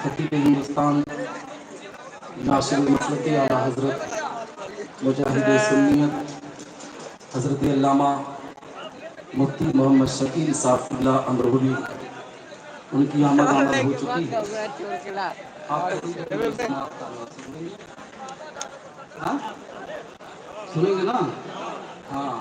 خطیب ہندوستان ناصر مسلک اعلیٰ حضرت مجاہد سنیت حضرت علامہ مفتی محمد شکیل صاحب اللہ امرہوی، ان کی آمد ہو چکی ہے۔ آپ کا سماعت کرنا ہاں سنیں گے نا؟ ہاں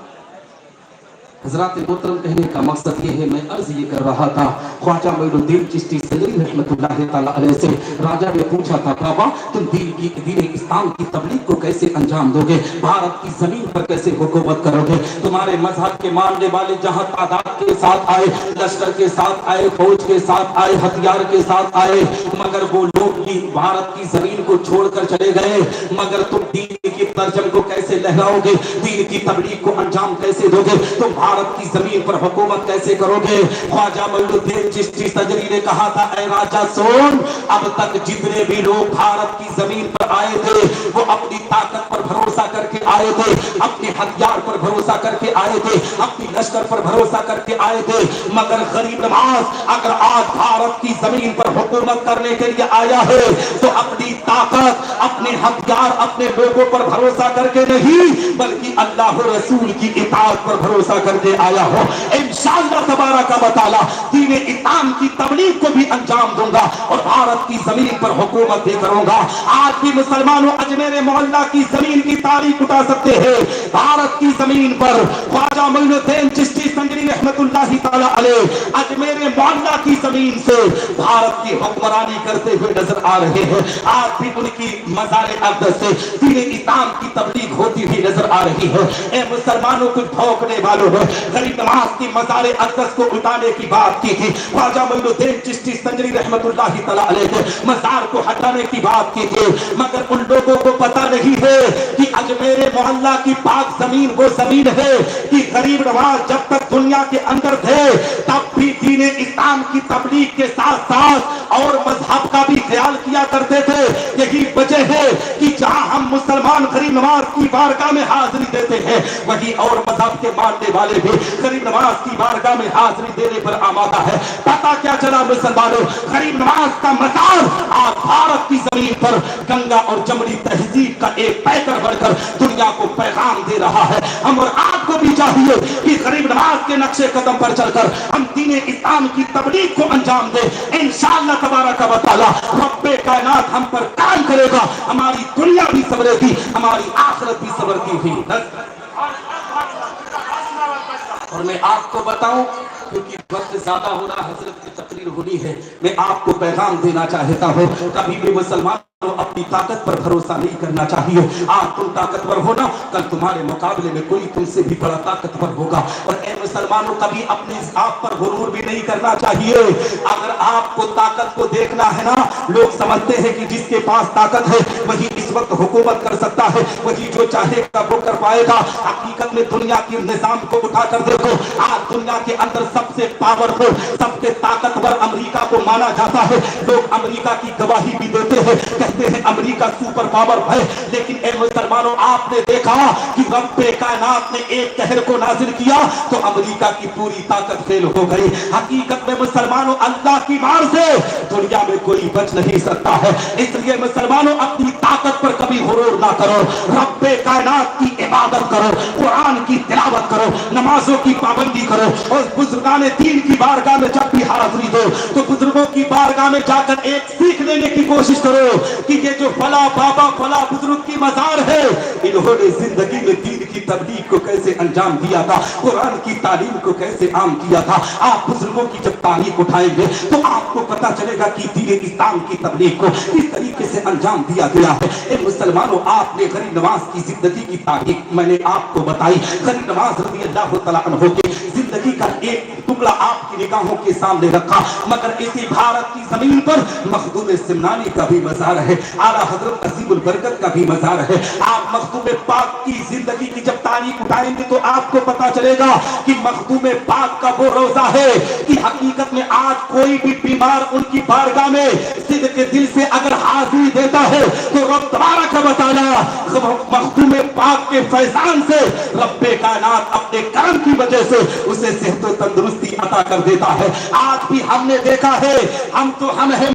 حضرات محترم، کہنے کا مقصد یہ ہے، میں عرض یہ کر رہا تھا، خواجہ معین الدین چشتی سنجری رحمۃ اللہ تعالیٰ علیہ سے راجہ نے پوچھا تھا، بابا تم دین اسلام کی تبلیغ کو کیسے انجام دو گے؟ بھارت کی زمین پر کیسے حکومت کرو گے؟ تمہارے مذہب کے ماننے والے جہاں تعداد کے ساتھ آئے، لشکر کے ساتھ آئے، فوج کے ساتھ آئے، ہتھیار کے ساتھ آئے، مگر وہ لوگ بھی بھارت کی زمین کو چھوڑ کر چلے گئے، مگر تم دین کی پرچم کو کیسے لہراؤ گے؟ دین کی تبلیغ کو انجام کیسے دو گے؟ تم بھارت کی زمین پر حکومت کیسے کرو گے؟ خواجہ معین الدین چشتی سنجری نے کہا تھا، اے راجہ سن، اب تک جتنے بھی لوگ بھارت کی زمین پر آئے تھے وہ اپنی طاقت پر بھروسہ کر کے آئے تھے، اپنے ہتھیار پر بھروسہ کر کے آئے تھے، اپنی لشکر پر بھروسہ کر کے آئے تھے، مگر غریب نواز اگر آج بھارت کی زمین پر حکومت کرنے کے لیے آیا ہے تو اپنی طاقت، اپنے ہتھیار، اپنے لوگوں پر بھروسہ کر کے نہیں بلکہ اللہ رسول کی اطاعت پر بھروسہ کر کے آیا ہو۔ انشاءاللہ تبارک و تعالی دین اسلام کی تبلیغ کو بھی انجام دوں گا اور بھارت کی زمین پر حکومت بھی کروں گا۔ آج بھی مسلمانوں اجمیر معلیٰ کی زمین کی تاریخ اٹھا سکتے ہیں۔ بھارت کی زمین پر خواجہ معین الدین چشتی سنجری رحمۃ اللہ تعالی علیہ اجمیر معلیٰ کی زمین سے بھارت کی حکمرانی کرتے ہوئے نظر آ رہے ہیں۔ آج بھی ان کی مزار اقدس سے دین اسلام کی تبلیغ ہوتی ہوئی نظر آ رہی ہے۔ اے مسلمانوں کو بھونکنے والوں نے غریب نواز کی مزار اقدس کو اٹھانے کی بات کی تھی، خواجہ معین الدین چشتی سنجری رحمۃ اللہ تعالی علیہ کے مزار کو ہٹانے کی بات کی تھی، مگر ان لوگوں کو پتہ نہیں ہے کہ اجمیر معلیٰ کی پاک زمین وہ زمین ہے کہ غریب نواز جب تک دنیا کے اندر تھے تب بھی دین اسلام کی تبلیغ کے ساتھ ساتھ اور مذہب کا بھی خیال کیا کرتے تھے۔ یہی وجہ ہے کہ جہاں ہم مسلمان غریب نواز کی بارگاہ میں حاضری دیتے ہیں وہی اور مذہب کے ماننے والے بھی غریب نواز کی بارگاہ میں حاضری دینے پر آمادہ ہے۔ پتہ کیا چلا مسلمانوں؟ غریب نواز کا مزار آج بھارت کی زمین پر گنگا اور جمنی تہذیب کا ایک پیکر بڑھ کر دنیا کو پیغام دے رہا ہے۔ ہم اور آپ کو بھی چاہیے کہ غریب نواز کے نقشے قدم پر چل کر ہم دین اسلام کی تبلیغ کو انجام دیں۔ انشاءاللہ تبارک و تعالی رب کائنات ہم پر کام کرے گا، ہماری دنیا بھی سنورے گی، ہماری آخرت بھی سنورتی ہوئی۔ اور میں آپ کو بتاؤں، کیونکہ وقت زیادہ ہو رہا، حضرت کی تقریر ہونی ہے، میں آپ کو پیغام دینا چاہتا ہوں، کبھی بھی مسلمان اپنی طاقت پر بھروسہ نہیں کرنا چاہیے۔ آج تم طاقتور ہونا، کل تمہارے مقابلے میں کوئی تم سے بھی بڑا طاقتور ہوگا۔ اور اے مسلمانوں، کبھی اپنے آپ پر غرور بھی نہیں کرنا چاہیے۔ اگر آپ کو طاقت کو دیکھنا ہے نا، لوگ سمجھتے ہیں کہ جس کے پاس طاقت ہے وہی اس وقت حکومت کر سکتا ہے، وہی جو چاہے گا وہ کر پائے گا۔ حقیقت میں دنیا کے نظام کو اٹھا کر دیکھو، آج دنیا کے اندر سب سے پاورفل، سب سے طاقتور امریکہ کو مانا جاتا ہے۔ لوگ امریکہ کی گواہی بھی دیتے ہیں، کہتے ہیں امریکہ سپر پاور ہے، لیکن اے مسلمانوں، آپ نے دیکھا کہ رب کائنات نے ایک قہر کو نازل کیا تو امریکہ کی پوری طاقت فیل ہو گئی۔ حقیقت میں مسلمانوں، اللہ کی مار سے دنیا میں کوئی بچ نہیں سکتا ہے۔ اس لیے مسلمانوں، اپنی طاقت پر کبھی غرور نہ کرو، رب کائنات کی عبادت کرو، قرآن کی تلاوت کرو، نمازوں کی پابندی کرو، اور بزرگان دین کی بارگاہ میں جب بھی حاضری دو تو بزرگوں کی بارگاہ میں جا کر ایک سیکھ لینے کی کوشش کرو کہ یہ جو فلاں بابا فلاں بزرگ کی مزار ہے، انہوں نے زندگی میں دین کی تبلیغ کو کیسے انجام دیا تھا، قرآن کی تعلیم کو کیسے عام کیا تھا۔ آپ بزرگوں کی جب تاریخ اٹھائیں گے تو آپ کو پتہ چلے گا کہ دین اسلام کی تبلیغ کو کس طریقے سے انجام دیا گیا ہے۔ اے مسلمانوں، آپ نے غریب نواز کی زندگی کی تاریخ میں نے آپ کو بتائی۔ غریب نواز رضی اللہ تعالیٰ عنہ کی زندگی کا ایک ٹکڑا آپ کی نگاہوں کے سامنے رکھا، مگر اسی بھارت کی زمین پر مخدوم سمنانی کا بھی مزار ہے، اعلیٰ حضرت عظیم البرکت کا بھی مزار ہے۔ آپ مخدوم پاک کی زندگی کی جب تاریخ اٹھائیں گے تو آپ کو پتا چلے گا کہ مخدوم پاک کا وہ روزہ ہے کہ حقیقت میں آج کوئی بھی بیمار ان کی بارگاہ میں صدق کے دل سے اگر حاضری دیتا ہے تو رب تبارک و تعالی مخدوم پاک کے فیضان سے رب کائنات اپنے کرم کی وجہ سے اسے صحت و تندرستی عطا کر دیتا ہے۔ آج بھی ہم نے دیکھا ہے، ہم ہیں